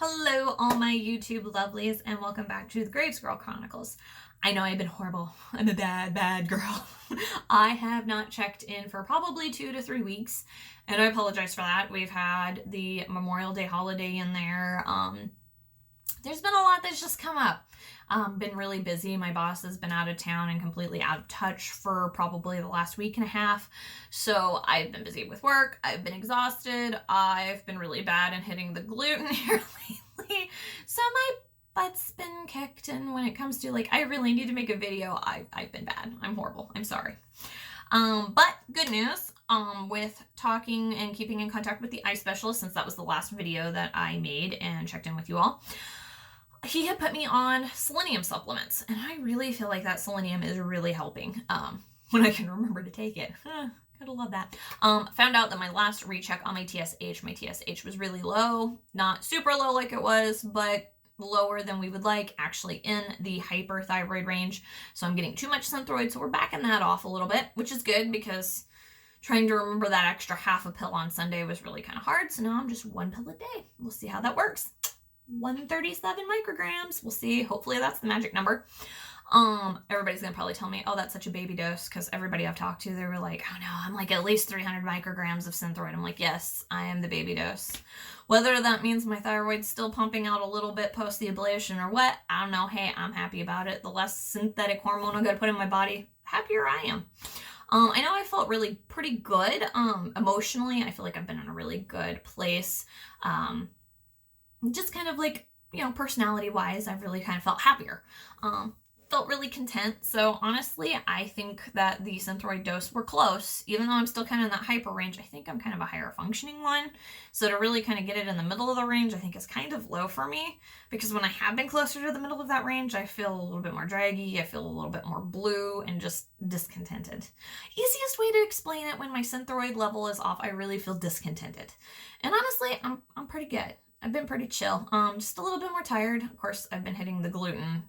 Hello, all my YouTube lovelies, and welcome back to the Graves Girl Chronicles. I know I've been horrible. I'm a bad, bad girl. I have not checked in for probably 2 to 3 weeks, and I apologize for that. We've had the Memorial Day holiday in there. There's been a lot that's just come up. Been really busy. My boss has been out of town and completely out of touch for probably the last week and a half. So I've been busy with work. I've been exhausted. I've been really bad in hitting the gluten here lately. So my butt's been kicked. And when it comes to I really need to make a video, I've been bad. I'm horrible. I'm sorry. But good news. With talking and keeping in contact with the eye specialist, since that was the last video that I made and checked in with you all, he had put me on selenium supplements, and I really feel like that selenium is really helping when I can remember to take it. Gotta love that. Found out that my last recheck on my TSH was really low. Not super low like it was, but lower than we would like, actually in the hyperthyroid range. So I'm getting too much Synthroid, so we're backing that off a little bit, which is good because trying to remember that extra half a pill on Sunday was really kind of hard. So now I'm just 1 pill a day. We'll see how that works. 137 micrograms. We'll see. Hopefully that's the magic number. Everybody's gonna probably tell me, oh, that's such a baby dose, because everybody I've talked to, they were like, oh no, I'm like at least 300 micrograms of Synthroid. I'm like, yes, I am the baby dose. Whether that means my thyroid's still pumping out a little bit post the ablation or what, I don't know. Hey, I'm happy about it. The less synthetic hormone I'm gonna put in my body, happier I am. I know I felt really pretty good. Emotionally, I feel like I've been in a really good place. Just kind of personality wise, I've really kind of felt happier. Felt really content. So honestly, I think that the Synthroid dose were close. Even though I'm still kind of in that hyper range, I think I'm kind of a higher functioning one. So to really kind of get it in the middle of the range, I think is kind of low for me, because when I have been closer to the middle of that range, I feel a little bit more draggy. I feel a little bit more blue and just discontented. Easiest way to explain it: when my Synthroid level is off, I really feel discontented. And honestly, I'm pretty good. I've been pretty chill. Just a little bit more tired. Of course, I've been hitting the gluten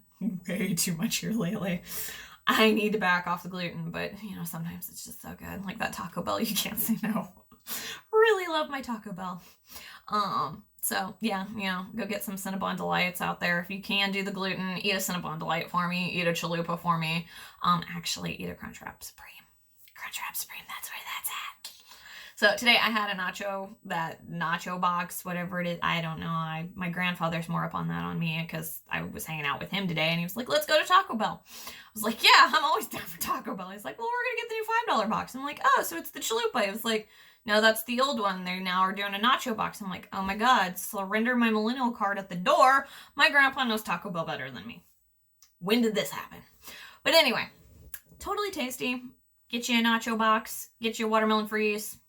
way too much here lately. I need to back off the gluten, but sometimes it's just so good. Like that Taco Bell, you can't say no. Really love my Taco Bell. So yeah, go get some Cinnabon Delights out there. If you can do the gluten, eat a Cinnabon Delight for me, eat a Chalupa for me. Actually eat a Crunchwrap Supreme. Crunchwrap Supreme, that's where that's at. So today I had that nacho box, whatever it is. I don't know. My grandfather's more up on that on me, because I was hanging out with him today and he was like, let's go to Taco Bell. I was like, yeah, I'm always down for Taco Bell. He's like, well, we're going to get the new $5 box. I'm like, oh, so it's the Chalupa. I was like, no, that's the old one. They now are doing a nacho box. I'm like, oh my God, surrender my millennial card at the door. My grandpa knows Taco Bell better than me. When did this happen? But anyway, totally tasty. Get you a nacho box. Get you a watermelon freeze.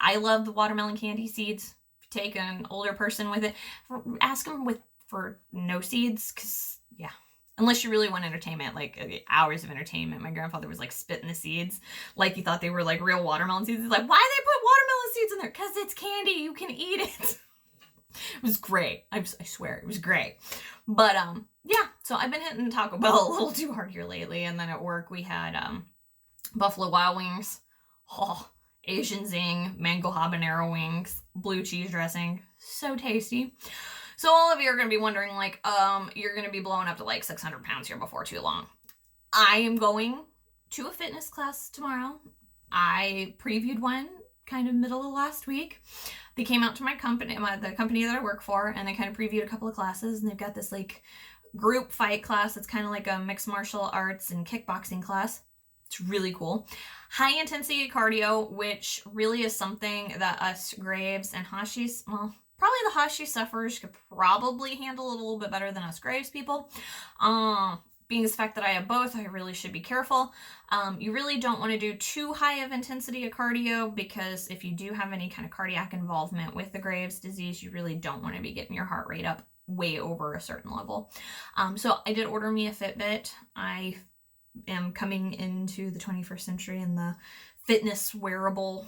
I love the watermelon candy seeds. Take an older person with it. Ask them for no seeds, because, yeah. Unless you really want entertainment, like hours of entertainment. My grandfather was spitting the seeds like he thought they were real watermelon seeds. He's like, why they put watermelon seeds in there? Because it's candy. You can eat it. It was great. I swear, it was great. But, yeah. So I've been hitting Taco Bell a little too hard here lately. And then at work we had Buffalo Wild Wings. Oh, Asian zing, mango habanero wings, blue cheese dressing. So tasty. So all of you are going to be wondering, you're going to be blowing up to 600 pounds here before too long. I am going to a fitness class tomorrow. I previewed one kind of middle of last week. They came out to my company, the company that I work for, and they kind of previewed a couple of classes, and they've got this group fight class. It's kind of like a mixed martial arts and kickboxing class. It's really cool. High intensity cardio, which really is something that us Graves and Hashis, well, probably the Hashi sufferers could probably handle it a little bit better than us Graves people. Being the fact that I have both, I really should be careful. You really don't want to do too high of intensity of cardio, because if you do have any kind of cardiac involvement with the Graves disease, you really don't want to be getting your heart rate up way over a certain level. So I did order me a Fitbit. I am coming into the 21st century in the fitness wearable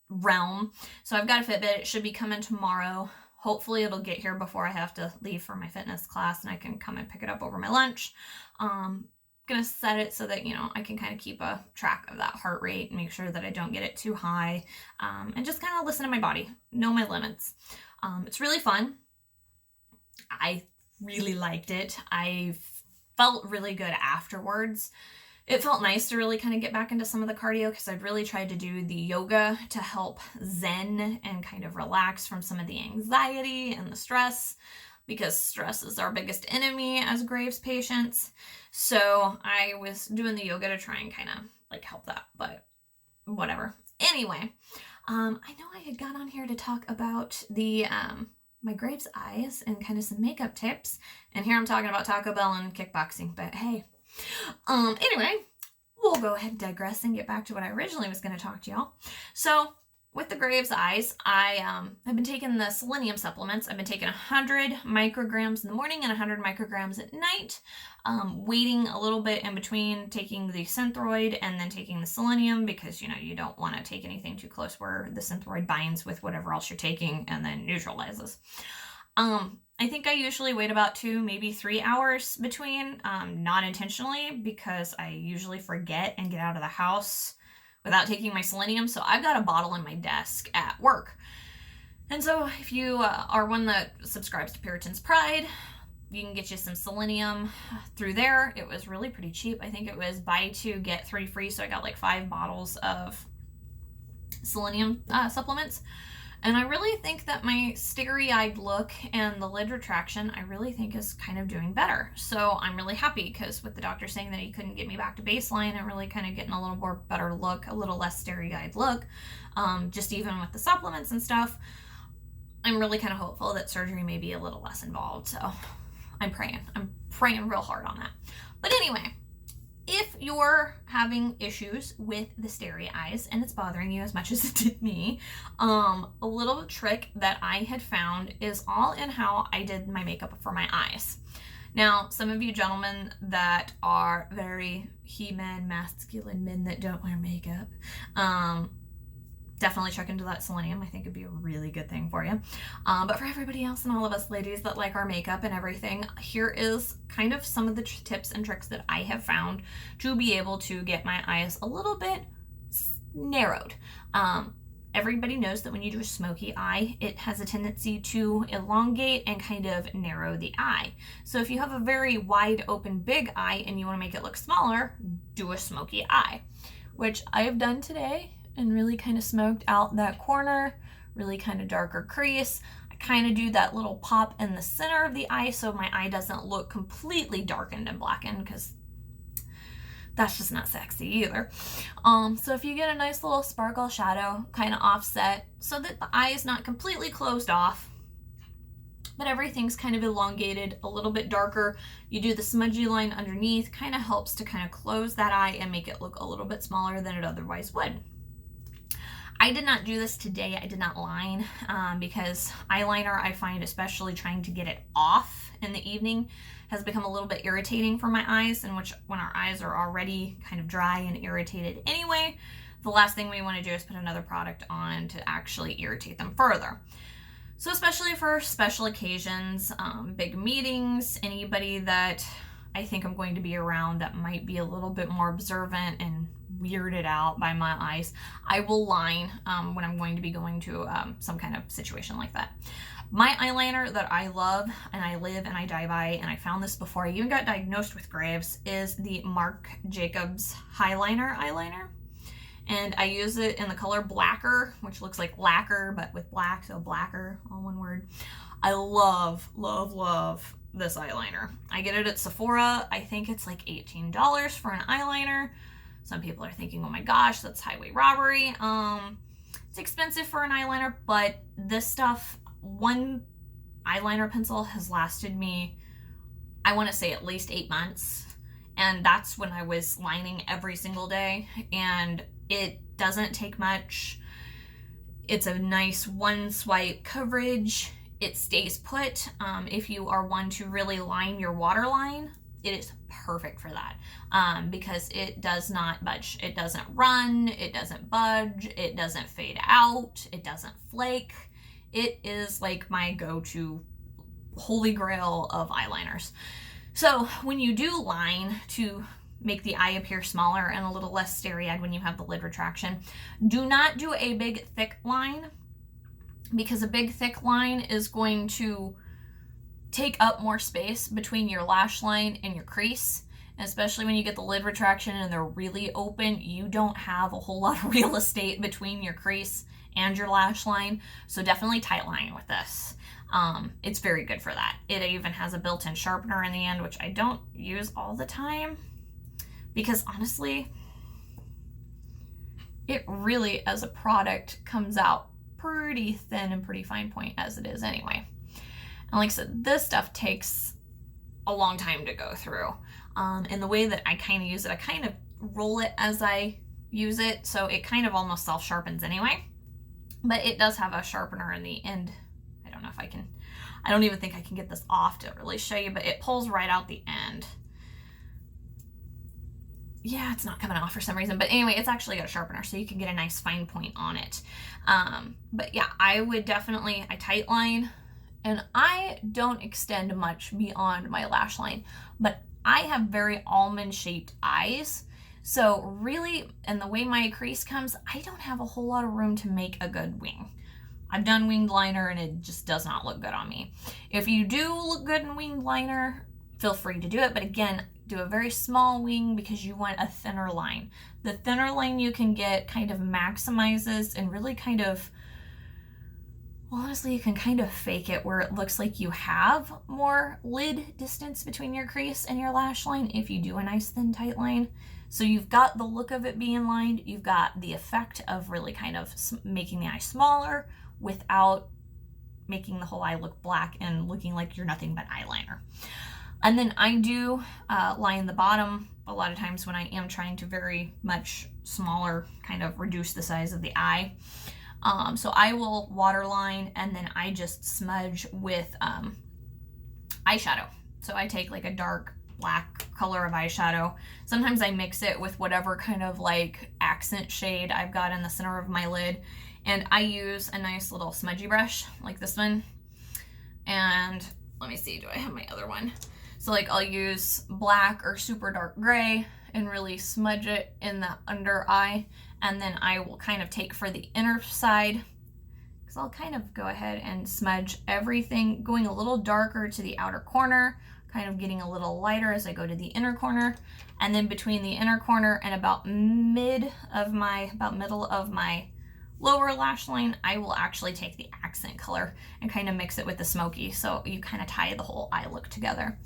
realm. So I've got a Fitbit. It should be coming tomorrow. Hopefully it'll get here before I have to leave for my fitness class, and I can come and pick it up over my lunch. Gonna set it so that I can kind of keep a track of that heart rate and make sure that I don't get it too high, and just kind of listen to my body, know my limits. It's really fun. I really liked it. I felt really good afterwards. It felt nice to really kind of get back into some of the cardio because I'd really tried to do the yoga to help zen and kind of relax from some of the anxiety and the stress, because stress is our biggest enemy as Graves patients. So I was doing the yoga to try and kind of like help that, but whatever. Anyway, I know I had got on here to talk about the my Graves eyes and kind of some makeup tips, and here I'm talking about Taco Bell and kickboxing, but hey. Anyway, we'll go ahead and digress and get back to what I originally was going to talk to y'all. So with the Graves eyes, I have been taking the selenium supplements. I've been taking 100 micrograms in the morning and 100 micrograms at night, waiting a little bit in between taking the synthroid and then taking the selenium, because, you know, you don't want to take anything too close where the synthroid binds with whatever else you're taking and then neutralizes. I think I usually wait about 2, maybe 3 hours between, not intentionally, because I usually forget and get out of the house without taking my selenium. So I've got a bottle in my desk at work. And so if you are one that subscribes to Puritan's Pride, you can get you some selenium through there. It was really pretty cheap. I think it was buy 2, get 3 free. So I got like 5 bottles of selenium supplements. And I really think that my starey-eyed look and the lid retraction, I really think is kind of doing better. So I'm really happy, because with the doctor saying that he couldn't get me back to baseline and really kind of getting a little more better look, a little less starey-eyed look, just even with the supplements and stuff, I'm really kind of hopeful that surgery may be a little less involved. So I'm praying real hard on that. But anyway, if you're having issues with the starey eyes and it's bothering you as much as it did me, a little trick that I had found is all in how I did my makeup for my eyes. Now, some of you gentlemen that are very he-man, masculine men that don't wear makeup, definitely check into that selenium. I think it'd be a really good thing for you. But for everybody else and all of us ladies that like our makeup and everything, here is kind of some of the tips and tricks that I have found to be able to get my eyes a little bit narrowed. Everybody knows that when you do a smoky eye, it has a tendency to elongate and kind of narrow the eye. So if you have a very wide open big eye and you want to make it look smaller, do a smoky eye, which I have done today, and really kind of smoked out that corner, really kind of darker crease. I kind of do that little pop in the center of the eye so my eye doesn't look completely darkened and blackened, because that's just not sexy either. So if you get a nice little sparkle shadow kind of offset so that the eye is not completely closed off, but everything's kind of elongated, a little bit darker, you do the smudgy line underneath, kind of helps to kind of close that eye and make it look a little bit smaller than it otherwise would. I did not do this today. I did not line because eyeliner, I find, especially trying to get it off in the evening, has become a little bit irritating for my eyes, in which when our eyes are already kind of dry and irritated anyway, the last thing we want to do is put another product on to actually irritate them further. So especially for special occasions, big meetings, anybody that I think I'm going to be around that might be a little bit more observant and weirded out by my eyes, I will line when I'm going to be going to some kind of situation like that. My eyeliner that I love and I live and I die by, and I found this before I even got diagnosed with Graves, is the Marc Jacobs Highliner eyeliner. And I use it in the color Blacker, which looks like lacquer, but with black, so Blacker, all one word. I love, love, love this eyeliner. I get it at Sephora. I think it's like $18 for an eyeliner. Some people are thinking, oh my gosh, that's highway robbery. It's expensive for an eyeliner, but this stuff, one eyeliner pencil has lasted me, I want to say at least 8 months. And that's when I was lining every single day. And it doesn't take much. It's a nice one swipe coverage. It stays put. If you are one to really line your waterline, it is perfect for that because it does not budge. It doesn't run, it doesn't budge, it doesn't fade out, it doesn't flake. It is like my go-to holy grail of eyeliners. So when you do line to make the eye appear smaller and a little less starey-eyed when you have the lid retraction, do not do a big thick line, because a big thick line is going to take up more space between your lash line and your crease. And especially when you get the lid retraction and they're really open, you don't have a whole lot of real estate between your crease and your lash line. So definitely tight line with this. It's very good for that. It even has a built-in sharpener in the end, which I don't use all the time because honestly, it really, as a product, comes out pretty thin and pretty fine point as it is anyway. And like I said, this stuff takes a long time to go through. And the way that I kind of use it, I kind of roll it as I use it, so it kind of almost self-sharpens anyway. But it does have a sharpener in the end. I don't know if I can, I don't even think I can get this off to really show you, but it pulls right out the end. Yeah, it's not coming off for some reason, but anyway, it's actually got a sharpener, so you can get a nice fine point on it. But yeah, I would definitely, I tight line, and I don't extend much beyond my lash line, but I have very almond shaped eyes. So really, and the way my crease comes, I don't have a whole lot of room to make a good wing. I've done winged liner and it just does not look good on me. If you do look good in winged liner, feel free to do it. But again, do a very small wing because you want a thinner line. The thinner line you can get kind of maximizes and really kind of, well, honestly, you can kind of fake it where it looks like you have more lid distance between your crease and your lash line if you do a nice thin tight line. So you've got the look of it being lined, you've got the effect of really kind of making the eye smaller without making the whole eye look black and looking like you're nothing but eyeliner. And then I do line the bottom a lot of times when I am trying to very much smaller, kind of reduce the size of the eye. So I will waterline and then I just smudge with eyeshadow. So I take like a dark black color of eyeshadow. Sometimes I mix it with whatever kind of like accent shade I've got in the center of my lid. And I use a nice little smudgy brush like this one. And let me see, do I have my other one? So like I'll use black or super dark gray and really smudge it in the under eye. And then I will kind of take for the inner side, because I'll kind of go ahead and smudge everything, going a little darker to the outer corner, kind of getting a little lighter as I go to the inner corner. And then between the inner corner and about middle of my lower lash line, I will actually take the accent color and kind of mix it with the smoky. So you kind of tie the whole eye look together.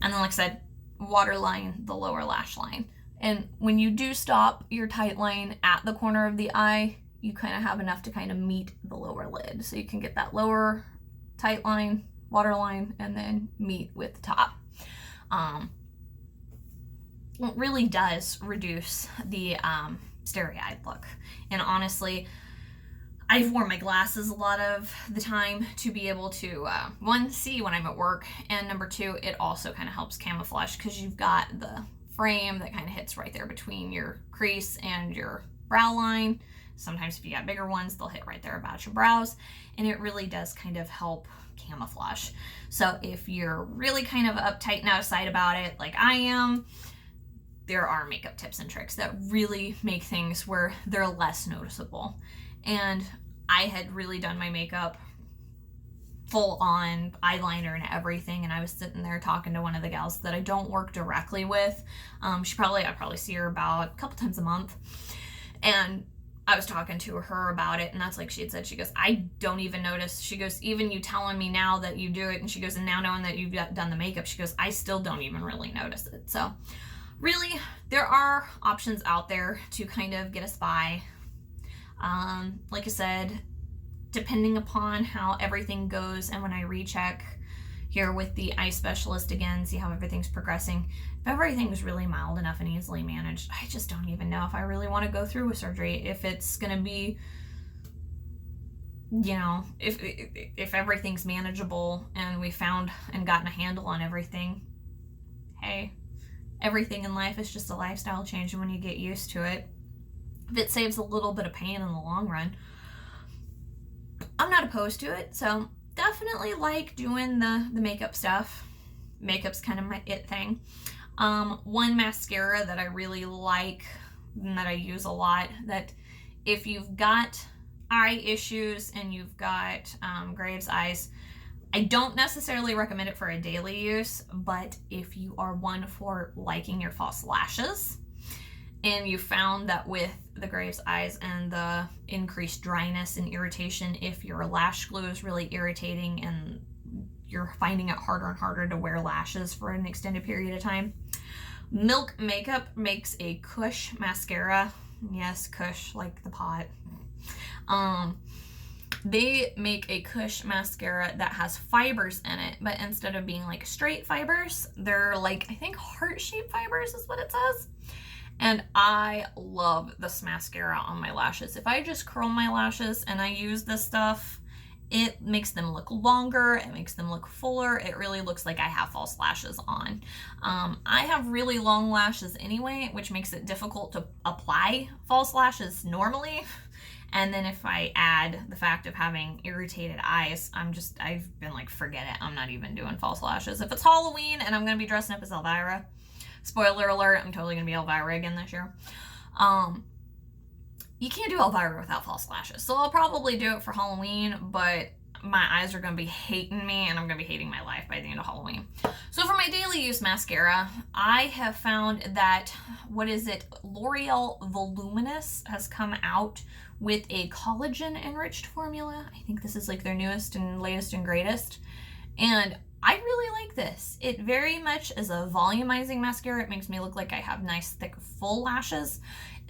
And then like I said, waterline the lower lash line. And when you do stop your tight line at the corner of the eye, you kind of have enough to kind of meet the lower lid. So you can get that lower tight line, waterline, and then meet with the top. It really does reduce the starey-eyed look. And honestly, I've worn my glasses a lot of the time to be able to, one, see when I'm at work, and number two, it also kind of helps camouflage because you've got the frame that kind of hits right there between your crease and your brow line. Sometimes if you got bigger ones, they'll hit right there about your brows, and it really does kind of help camouflage. So if you're really kind of uptight and out of sight about it, like I am, there are makeup tips and tricks that really make things where they're less noticeable. And I had really done my makeup full on eyeliner and everything, and I was sitting there talking to one of the gals that I don't work directly with. I probably see her about a couple times a month, and I was talking to her about it, and that's like she had said, she goes, I don't even notice. She goes, even you telling me now that you do it, and she goes, and now knowing that you've done the makeup, she goes, I still don't even really notice it. So really, there are options out there to kind of get us by. Like I said, depending upon how everything goes, and when I recheck here with the eye specialist again, see how everything's progressing. If everything's really mild enough and easily managed, I just don't even know if I really want to go through with surgery. If it's going to be, you know, if everything's manageable and we found and gotten a handle on everything, hey, everything in life is just a lifestyle change, and when you get used to it, if it saves a little bit of pain in the long run, I'm not opposed to it. So definitely like doing the makeup stuff. Makeup's kind of my it thing. One mascara that I really like and that I use a lot, that if you've got eye issues and you've got Graves' eyes, I don't necessarily recommend it for a daily use, but if you are one for liking your false lashes, and you found that with the Graves eyes and the increased dryness and irritation, if your lash glue is really irritating and you're finding it harder and harder to wear lashes for an extended period of time, Milk Makeup makes a Kush mascara. Yes, Kush, like the pot. They make a Kush mascara that has fibers in it, but instead of being like straight fibers, they're like, I think heart-shaped fibers is what it says. And I love this mascara on my lashes. If I just curl my lashes and I use this stuff, it makes them look longer, it makes them look fuller, it really looks like I have false lashes on. I have really long lashes anyway, which makes it difficult to apply false lashes normally. And then if I add the fact of having irritated eyes, I've been like, forget it, I'm not even doing false lashes. If it's Halloween and I'm gonna be dressing up as Elvira, spoiler alert, I'm totally gonna be Elvira again this year. You can't do Elvira without false lashes. So I'll probably do it for Halloween, but my eyes are gonna be hating me and I'm gonna be hating my life by the end of Halloween. So for my daily use mascara, I have found that, L'Oreal Voluminous has come out with a collagen enriched formula. I think this is like their newest and latest and greatest. And I really like this. It very much is a volumizing mascara. It makes me look like I have nice, thick, full lashes.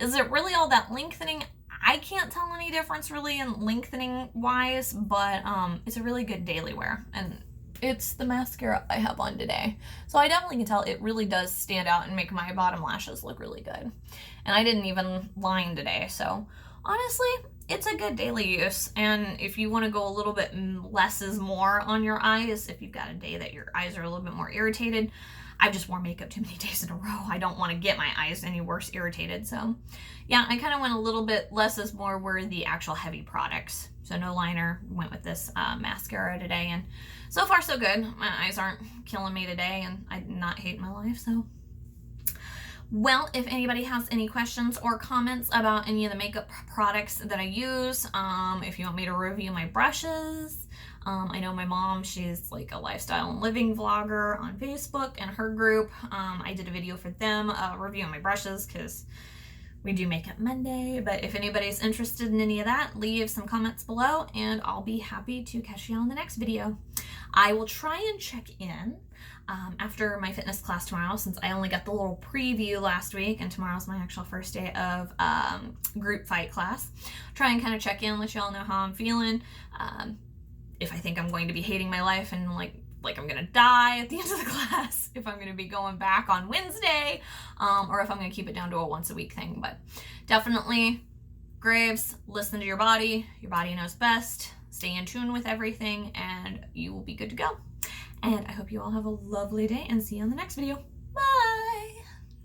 Is it really all that lengthening? I can't tell any difference really in lengthening wise, but it's a really good daily wear. And it's the mascara I have on today. So I definitely can tell it really does stand out and make my bottom lashes look really good. And I didn't even line today, so honestly, it's a good daily use. And if you want to go a little bit less is more on your eyes, if you've got a day that your eyes are a little bit more irritated, I've just worn makeup too many days in a row. I don't want to get my eyes any worse irritated. So yeah, I kind of went a little bit less is more were the actual heavy products. So no liner, went with this mascara today. And so far so good. My eyes aren't killing me today and I did not hate my life, so. Well, if anybody has any questions or comments about any of the makeup products that I use, if you want me to review my brushes, I know my mom, she's like a lifestyle and living vlogger on Facebook and her group. I did a video for them reviewing my brushes because we do Makeup Monday, but if anybody's interested in any of that, leave some comments below and I'll be happy to catch you on the next video. I will try and check in after my fitness class tomorrow, since I only got the little preview last week and tomorrow's my actual first day of group fight class. Try and kind of check in, let y'all know how I'm feeling. If I think I'm going to be hating my life and like I'm gonna die at the end of the class, if I'm gonna be going back on Wednesday, or if I'm gonna keep it down to a once a week thing. But definitely, Graves, listen to your body knows best, stay in tune with everything, and you will be good to go. And I hope you all have a lovely day and see you on the next video.